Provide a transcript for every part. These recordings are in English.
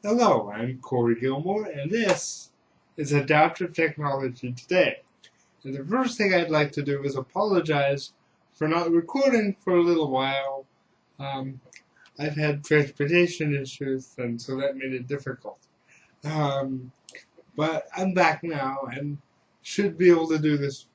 Hello, I'm Corey Gilmore, and this is Adaptive Technology Today. And the first thing I'd like to do is apologize for not recording for a little while. I've had transportation issues, and so that made it difficult. But I'm back now and should be able to do this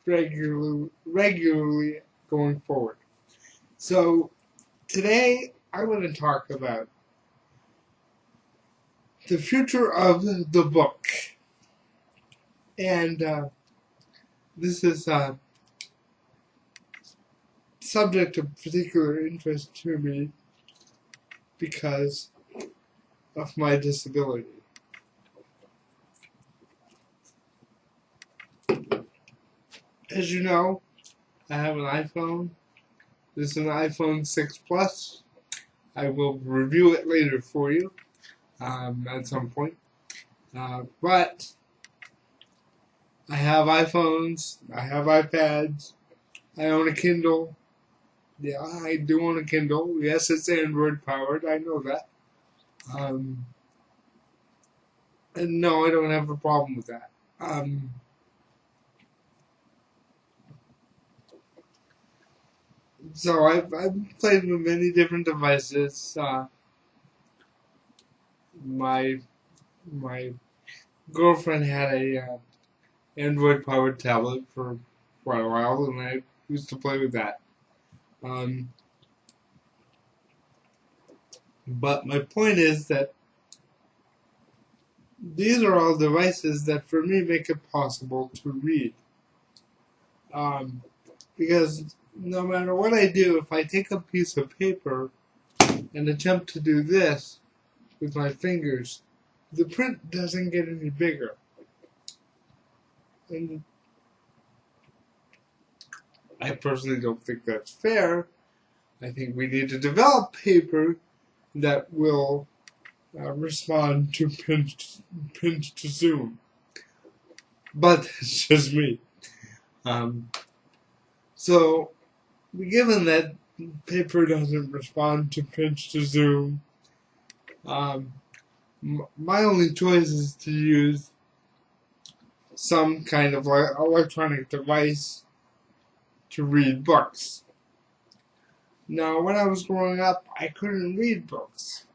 regularly going forward. So today I want to talk about the future of the book. And this is a subject of particular interest to me because of my disability. As you know, I have an iPhone. This is an iPhone 6 Plus. I will review it later for you at some point. But I have iPhones, I have iPads, I own a Kindle. Yeah, I do own a Kindle. Yes, it's Android powered, I know that. And no, I don't have a problem with that. So I've played with many different devices. My girlfriend had a Android powered tablet for quite a while, and I used to play with that. But my point is that these are all devices that for me make it possible to read. Because no matter what I do, if I take a piece of paper and attempt to do this with my fingers, the print doesn't get any bigger. And I personally don't think that's fair. I think we need to develop paper that will respond to pinch to zoom. But it's just me. So, given that paper doesn't respond to pinch to zoom, my only choice is to use some kind of electronic device to read books. Now, when I was growing up, I couldn't read books.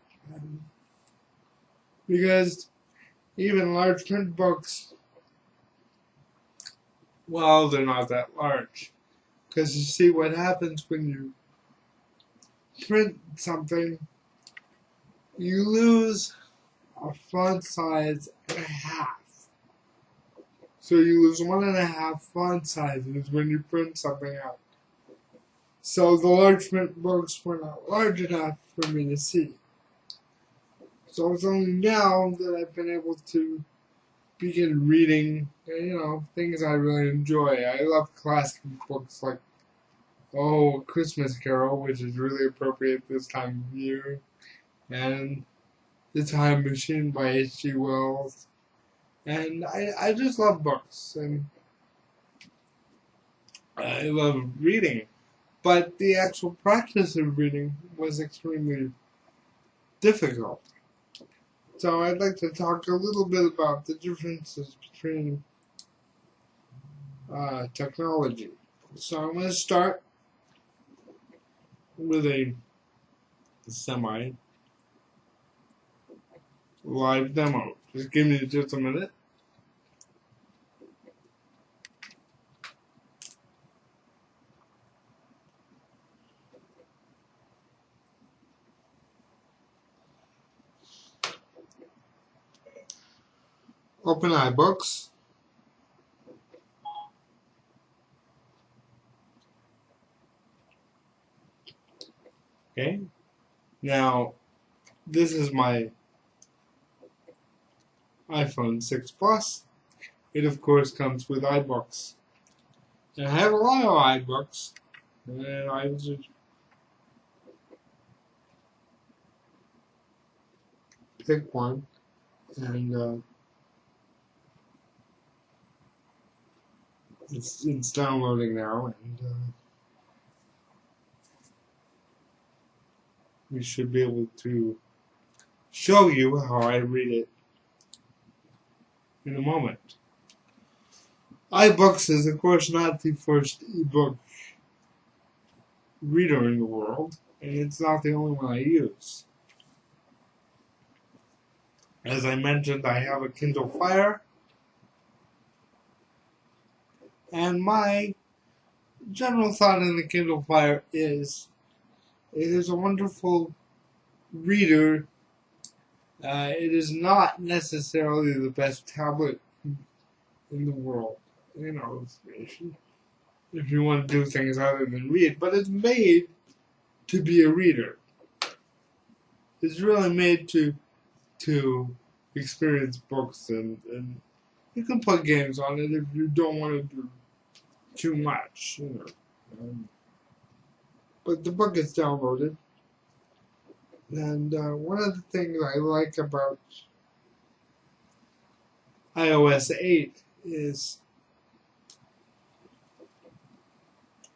Because even large print books, well, they're not that large. Because you see what happens when you print something, you lose a font size and a half. So you lose 1.5 font sizes when you print something out. So the large print books were not large enough for me to see. So it's only now that I've been able to begin reading, things I really enjoy. I love classic books like, Christmas Carol, which is really appropriate this time of year, and The Time Machine by H.G. Wells. And I just love books, and I love reading. But the actual practice of reading was extremely difficult. So I'd like to talk a little bit about the differences between technology. So I'm going to start with a semi-live demo. Just give me just a minute. Open iBooks. Okay. Now, this is my iPhone 6 Plus. It, of course, comes with iBooks. And I have a lot of iBooks. And I just pick one. And it's downloading now. And we should be able to show you how I read it in a moment. iBooks is, of course, not the first ebook reader in the world, and it's not the only one I use. As I mentioned, I have a Kindle Fire, and my general thought on the Kindle Fire is it is a wonderful reader. It is not necessarily the best tablet in the world, you know, if you want to do things other than read, but it's made to be a reader. It's really made to experience books, and you can put games on it if you don't want to do too much, you know. But the book is downloaded, and one of the things I like about iOS 8 is,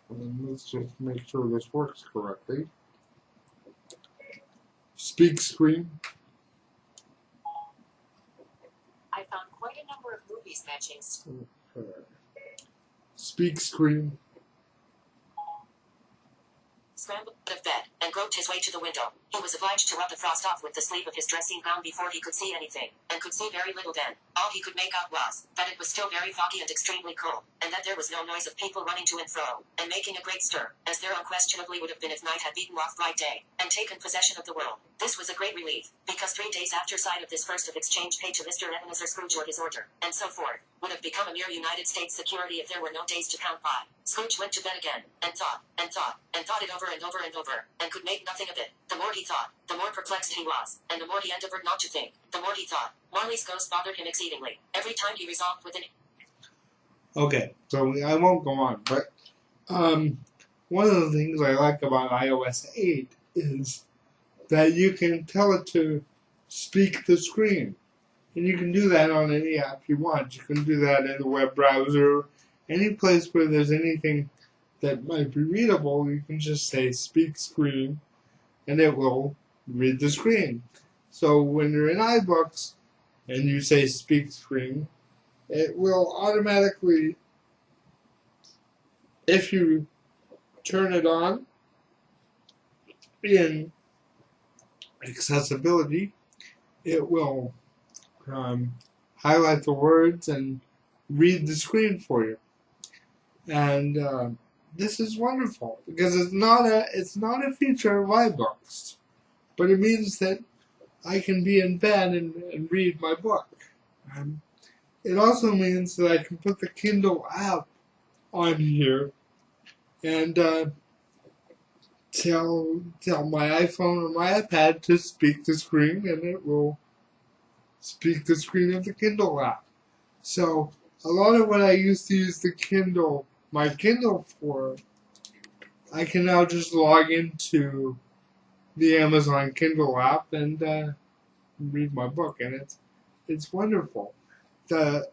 let's just make sure this works correctly. Speak screen. I found quite a number of movies matchings. Speak screen. Scrambled out of bed and groped his way to the window. He was obliged to rub the frost off with the sleeve of his dressing gown before he could see anything, and could see very little then. All he could make out was that it was still very foggy and extremely cold, and that there was no noise of people running to and fro, and making a great stir, as there unquestionably would have been if night had beaten off bright day, and taken possession of the world. This was a great relief, because 3 days after sight of this first of exchange paid to Mr. Ebenezer Scrooge or his order, and so forth, would have become a mere United States security if there were no days to count by. Scrooge went to bed again, and thought, and thought, and thought it over and over and over, and could make nothing of it. The more he thought, the more perplexed he was, and the more he endeavored not to think. The more he thought, Marley's ghost bothered him exceedingly. Every time he resolved with an... Okay, so I won't go on, but one of the things I like about iOS 8 is that you can tell it to speak the screen. And you can do that on any app you want. You can do that in the web browser. Any place where there's anything that might be readable, you can just say speak screen, and it will read the screen. So when you're in iBooks and you say speak screen, it will automatically, if you turn it on in accessibility, it will highlight the words and read the screen for you. And this is wonderful because it's not a feature of iBooks, but it means that I can be in bed and read my book. It also means that I can put the Kindle app on here and tell my iPhone or my iPad to speak the screen, and it will speak the screen of the Kindle app. So a lot of what I used to use my Kindle for, I can now just log into the Amazon Kindle app and read my book, and it's wonderful. The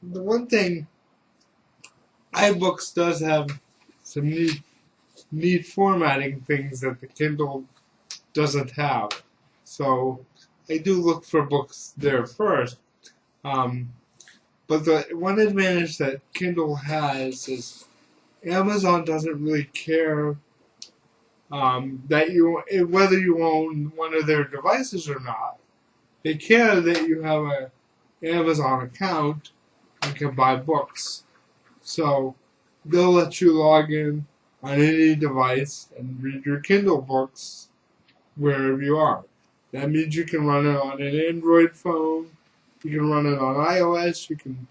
one thing, iBooks does have some neat formatting things that the Kindle doesn't have. So I do look for books there first. But the one advantage that Kindle has is Amazon doesn't really care that whether you own one of their devices or not. They care that you have an Amazon account and can buy books. So they'll let you log in on any device and read your Kindle books wherever you are. That means you can run it on an Android phone, you can run it on iOS, you can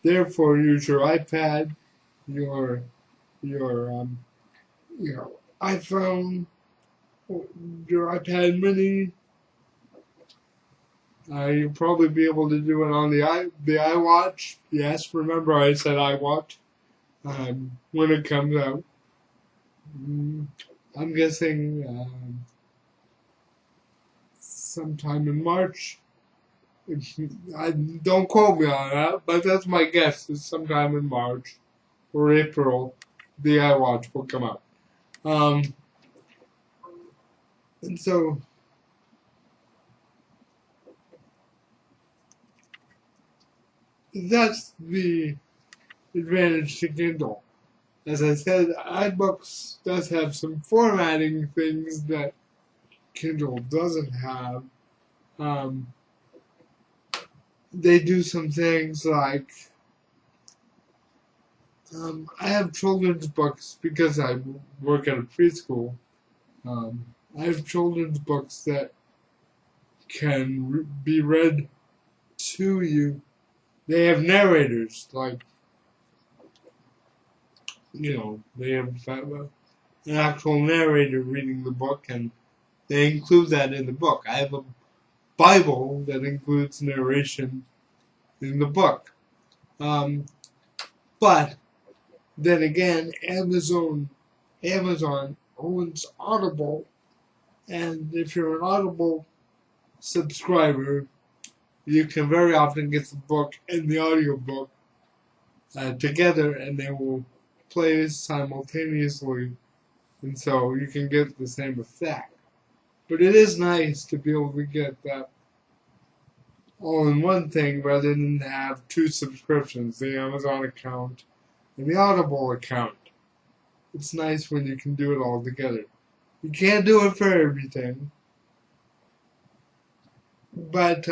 therefore use your iPad, your iPhone, your iPad mini. You'll probably be able to do it on the iWatch. Yes, remember I said iWatch when it comes out. I'm guessing sometime in March. Don't quote me on that, but that's my guess. Is sometime in March or April, the iWatch will come out. And so that's the advantage to Kindle. As I said, iBooks does have some formatting things that Kindle doesn't have. Um, they do some things like I have children's books because I work at a preschool. I have children's books that can be read to you. They have narrators, like, they have an actual narrator reading the book, and they include that in the book. I have a Bible that includes narration in the book. But then again, Amazon owns Audible, and if you're an Audible subscriber, you can very often get the book and the audiobook together, and they will play simultaneously, and so you can get the same effect. But it is nice to be able to get that all in one thing rather than have two subscriptions, the Amazon account and the Audible account. It's nice when you can do it all together. You can't do it for everything, but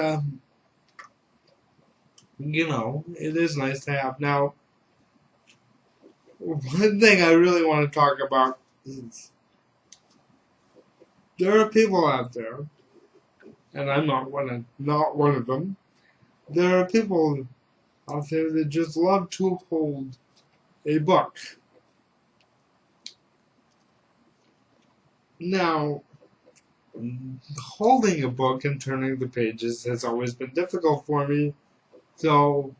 it is nice to have. Now, one thing I really want to talk about is there are people out there, and I'm not one of them. There are people out there that just love to hold a book. Now, holding a book and turning the pages has always been difficult for me, so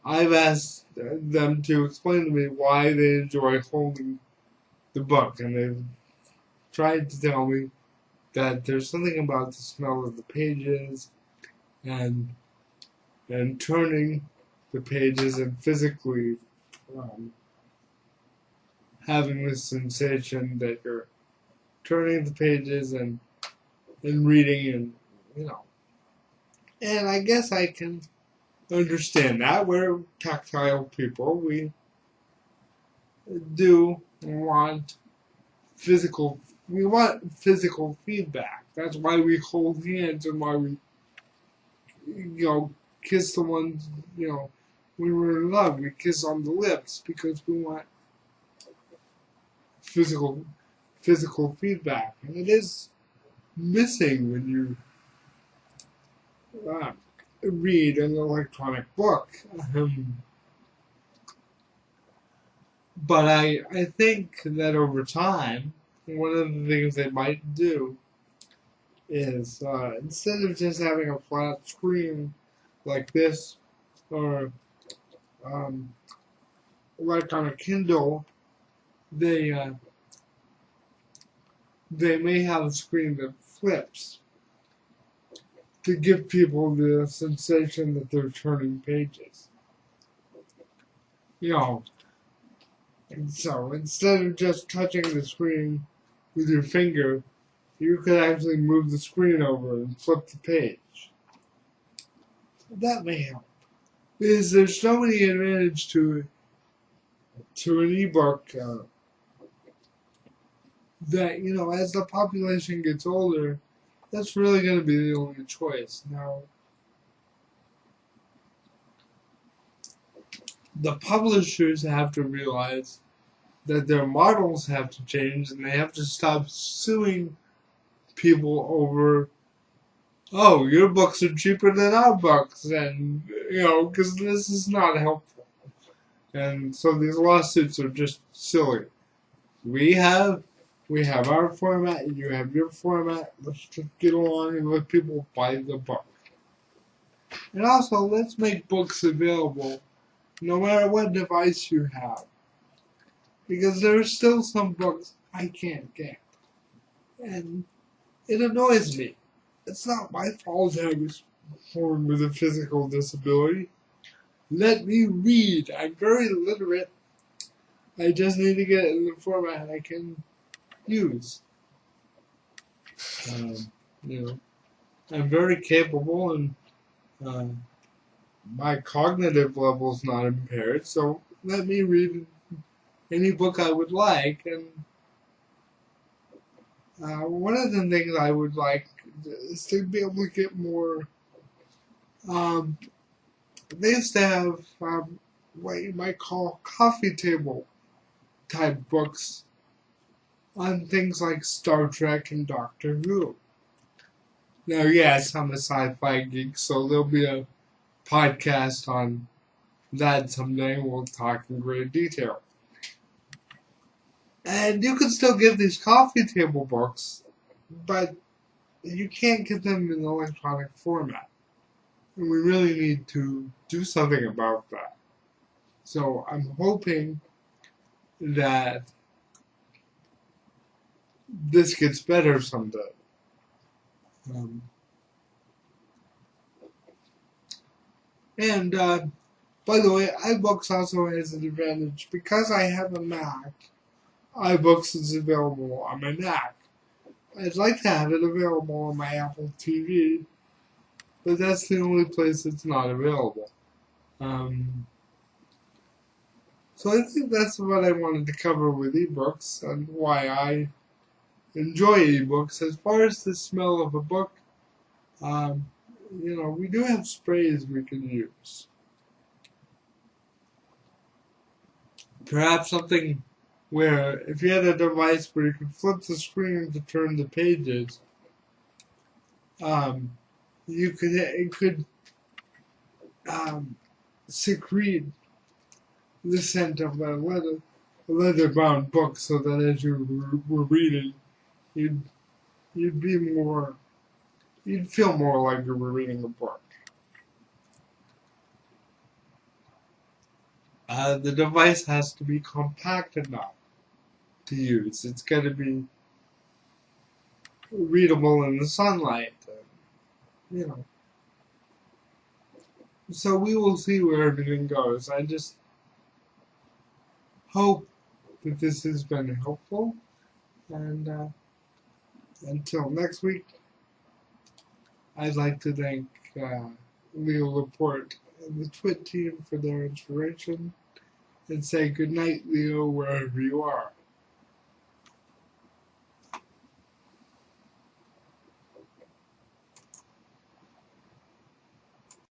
I've asked them to explain to me why they enjoy holding the book, and they've tried to tell me that there's something about the smell of the pages and turning the pages and physically having this sensation that you're turning the pages and reading, and I guess I can understand that. We're tactile people. We do want physical feedback. That's why we hold hands and why we kiss someone, when we're in love, we kiss on the lips because we want physical feedback. And it is missing when you read an electronic book. But I think that over time, one of the things they might do is instead of just having a flat screen like this, or like on a Kindle, they may have a screen that flips to give people the sensation that they're turning pages. And so instead of just touching the screen with your finger, you could actually move the screen over and flip the page. That may help. Because there's so many advantages to an ebook that, as the population gets older, that's really going to be the only choice. Now, the publishers have to realize that their models have to change, and they have to stop suing people over, oh, your books are cheaper than our books, and, because this is not helpful. And so these lawsuits are just silly. We have our format, you have your format. Let's just get along and let people buy the book. And also, let's make books available no matter what device you have. Because there are still some books I can't get. And it annoys me. It's not my fault I was born with a physical disability. Let me read. I'm very literate. I just need to get it in the format I can use. I'm very capable, and my cognitive level's not impaired, so let me read any book I would like. And one of the things I would like is to be able to get more. They used to have what you might call coffee table type books on things like Star Trek and Doctor Who. Now, yes, I'm a sci-fi geek, so there'll be a podcast on that someday. We'll talk in great detail. And you can still get these coffee table books, but you can't get them in electronic format. And we really need to do something about that. So I'm hoping that this gets better someday. And by the way, iBooks also has an advantage. Because I have a Mac, iBooks is available on my Mac. I'd like to have it available on my Apple TV, but that's the only place it's not available. So I think that's what I wanted to cover with ebooks and why I enjoy ebooks. As far as the smell of a book, we do have sprays we can use. Perhaps something where if you had a device where you could flip the screen to turn the pages, it could secrete the scent of a leather-bound book, so that as you were reading, you'd feel more like you were reading a book. The device has to be compact enough to use. It's got to be readable in the sunlight. So we will see where everything goes. I just hope that this has been helpful. And until next week, I'd like to thank Leo Laporte and the Twit team for their inspiration, and say good night, Leo, wherever you are.